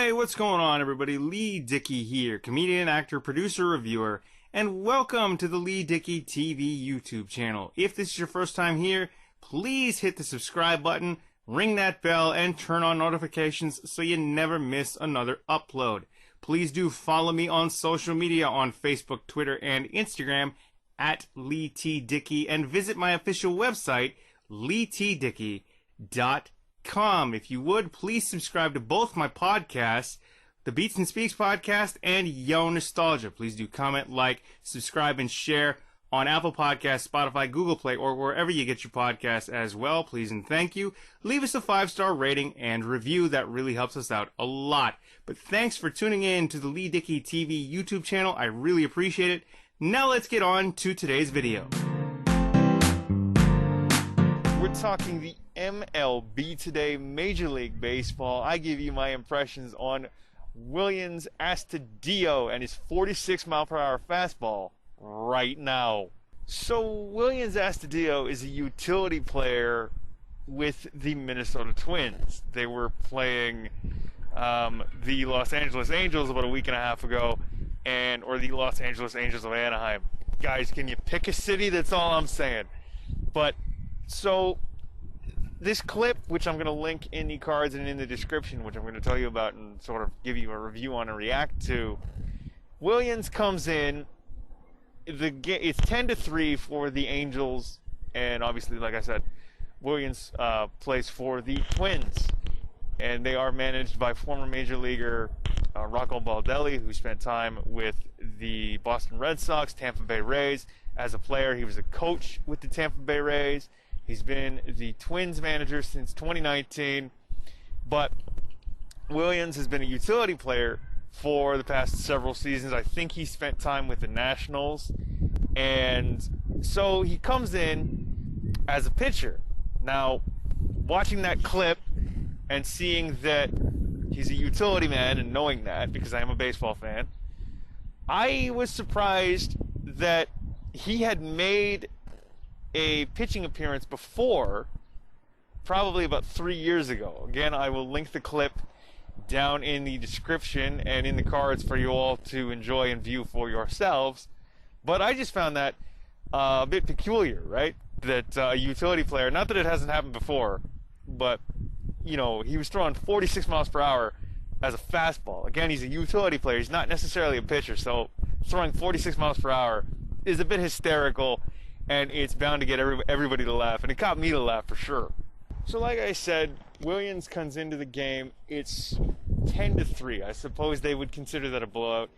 Hey, what's going on, everybody? Leigh Dickey here, comedian, actor, producer, reviewer, and welcome to the Leigh Dickey TV YouTube channel. If this is your first time here, please hit the subscribe button, ring that bell, and turn on notifications so you never miss another upload. Please do follow me on social media on Facebook, Twitter, and Instagram at Leigh T. Dickey, and visit my official website, leightdickey.com. If you would, please subscribe to both my podcasts, the Beats and Speaks podcast and Yo Nostalgia. Please do comment, like, subscribe, and share on Apple Podcasts, Spotify, Google Play, or wherever you get your podcasts as well. Please and thank you. Leave us a 5-star rating and review. That really helps us out a lot. But thanks for tuning in to the Leigh Dickey TV YouTube channel. I really appreciate it. Now let's get on to today's video. We're talking the MLB today, Major League Baseball. I give you my impressions on Willians Astudillo and his 46-mile-per-hour fastball right now. So Willians Astudillo is a utility player with the Minnesota Twins. They were playing the Los Angeles Angels about a week and a half ago, or the Los Angeles Angels of Anaheim. Guys, can you pick a city? That's all I'm saying. But so this clip, which I'm going to link in the cards and in the description, which I'm going to tell you about and sort of give you a review on and react to, Willians comes in. It's 10-3 for the Angels, and obviously, like I said, Willians plays for the Twins, and they are managed by former major leaguer Rocco Baldelli, who spent time with the Boston Red Sox, Tampa Bay Rays. As a player, he was a coach with the Tampa Bay Rays. He's been the Twins manager since 2019, but Willians has been a utility player for the past several seasons. I think he spent time with the Nationals, and so he comes in as a pitcher. Now, watching that clip and seeing that he's a utility man and knowing that, because I am a baseball fan, I was surprised that he had made a pitching appearance before, probably about 3 years ago. Again, I will link the clip down in the description and in the cards for you all to enjoy and view for yourselves. But I just found that a bit peculiar, right? That a utility player, not that it hasn't happened before, but, you know, he was throwing 46 miles per hour as a fastball. Again, he's a utility player. He's not necessarily a pitcher, so throwing 46 miles per hour is a bit hysterical, and it's bound to get everybody to laugh, and it got me to laugh for sure. So like I said, Willians comes into the game. It's 10-3. I suppose they would consider that a blowout.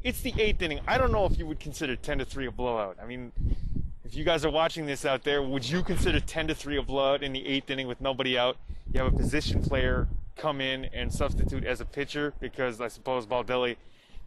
It's the 8th inning. I don't know if you would consider 10-3 a blowout. I mean, if you guys are watching this out there, would you consider 10-3 a blowout in the 8th inning with nobody out? You have a position player come in and substitute as a pitcher because I suppose Baldelli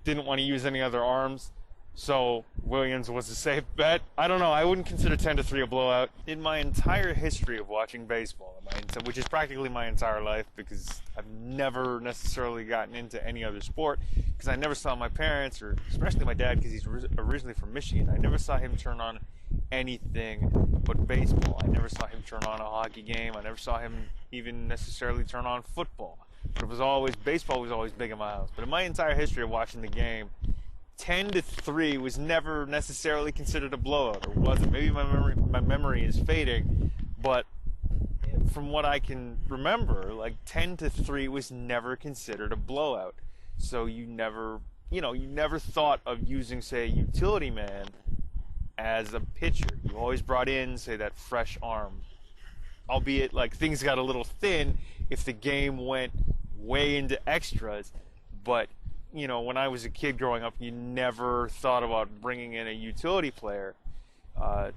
didn't want to use any other arms. So Willians was a safe bet. I don't know. I wouldn't consider 10-3 a blowout. In my entire history of watching baseball, which is practically my entire life, because I've never necessarily gotten into any other sport, because I never saw my parents, or especially my dad, because he's originally from Michigan, I never saw him turn on anything but baseball. I never saw him turn on a hockey game. I never saw him even necessarily turn on football. But baseball was always big in my house. But in my entire history of watching the game, 10-3 was never necessarily considered a blowout, or was it? Maybe my memory is fading, but from what I can remember, like 10-3 was never considered a blowout. So you never thought of using, say, a utility man as a pitcher. You always brought in, say, that fresh arm. Albeit, like, things got a little thin if the game went way into extras, but you know, when I was a kid growing up, you never thought about bringing in a utility player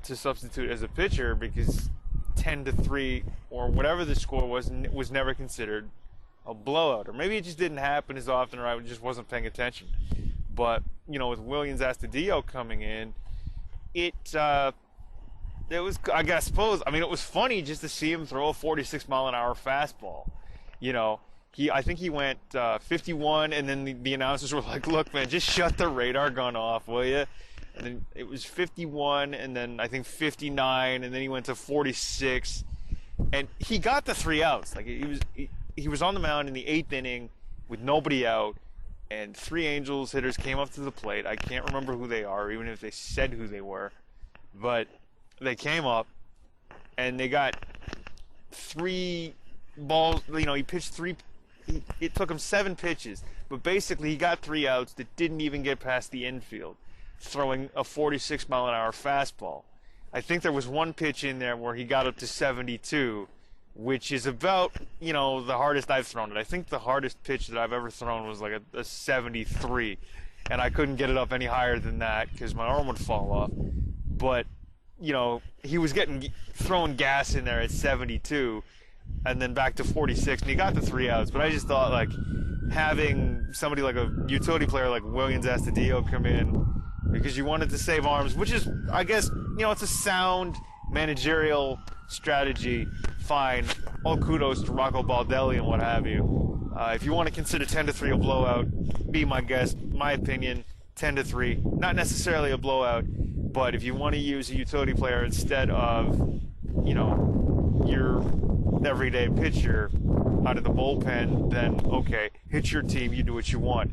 to substitute as a pitcher, because 10-3 or whatever the score was never considered a blowout. Or maybe it just didn't happen as often, or I just wasn't paying attention. But, you know, with Willians Astudillo coming in, it was, I suppose, I mean, it was funny just to see him throw a 46-mile-an-hour fastball, you know. I think he went 51, and then the announcers were like, look, man, just shut the radar gun off, will you? And then it was 51, and then I think 59, and then he went to 46. And he got the 3 outs. Like, he was on the mound in the 8th inning, with nobody out, and 3 Angels hitters came up to the plate. I can't remember who they are, even if they said who they were, but they came up and they got 3 balls. You know, he pitched 3. It took him 7 pitches, but basically he got 3 outs that didn't even get past the infield, throwing a 46-mile-an-hour fastball. I think there was one pitch in there where he got up to 72, which is about, you know, the hardest I've thrown it. I think the hardest pitch that I've ever thrown was like a 73, and I couldn't get it up any higher than that because my arm would fall off. But, you know, he was throwing gas in there at 72, and then back to 46, and he got the 3 outs. But I just thought, like, having somebody like a utility player like Willians Astudillo come in, because you wanted to save arms, which is, I guess, you know, it's a sound managerial strategy. Fine. All kudos to Rocco Baldelli and what have you. If you want to consider 10-3 a blowout, be my guest. My opinion, 10-3. Not necessarily a blowout, but if you want to use a utility player instead of, you know, your everyday pitcher out of the bullpen, then okay, hit your team, you do what you want.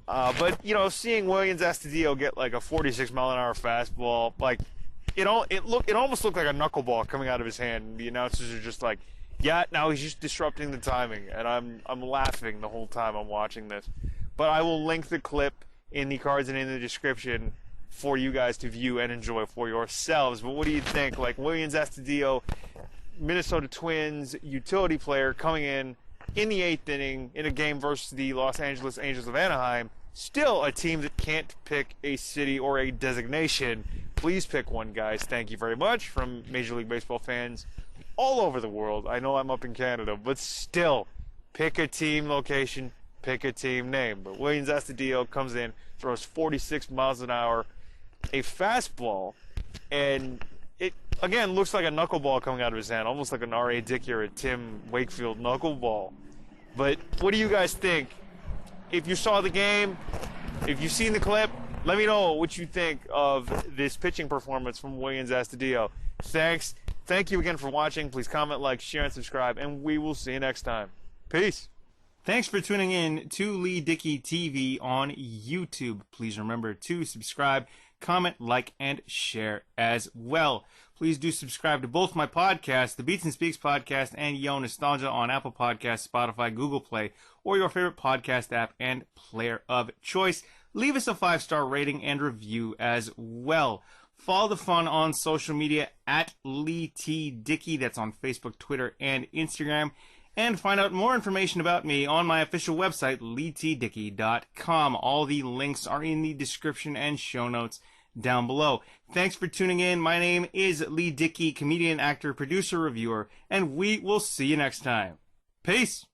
But, you know, seeing Willians Astudillo get like a 46-mile-an-hour fastball, like, it almost looked like a knuckleball coming out of his hand. And the announcers are just like, yeah, now he's just disrupting the timing. And I'm laughing the whole time I'm watching this. But I will link the clip in the cards and in the description for you guys to view and enjoy for yourselves. But what do you think? Like, Willians Astudillo, Minnesota Twins utility player, coming in the 8th inning in a game versus the Los Angeles Angels of Anaheim. Still a team that can't pick a city or a designation. Please pick one, guys. Thank you very much from Major League Baseball fans all over the world. I know I'm up in Canada, but still, pick a team location, pick a team name. But Willians Astudillo comes in, throws 46 miles an hour, a fastball, and it, again, looks like a knuckleball coming out of his hand, almost like an R.A. Dickey or a Tim Wakefield knuckleball. But what do you guys think? If you saw the game, if you've seen the clip, let me know what you think of this pitching performance from Willians Astudillo. Thanks. Thank you again for watching. Please comment, like, share, and subscribe, and we will see you next time. Peace. Thanks for tuning in to Leigh Dickey TV on YouTube. Please remember to subscribe, comment, like, and share as well. Please do subscribe to both my podcasts, the Beats and Speaks podcast and Yo Nostalgia, on Apple Podcasts, Spotify, Google Play, or your favorite podcast app and player of choice. Leave us a 5-star rating and review as well. Follow the fun on social media at Leigh T. Dickey. That's on Facebook, Twitter, and Instagram. And find out more information about me on my official website, leightdickey.com. All the links are in the description and show notes down below. Thanks for tuning in. My name is Leigh Dickey, comedian, actor, producer, reviewer, and we will see you next time. Peace.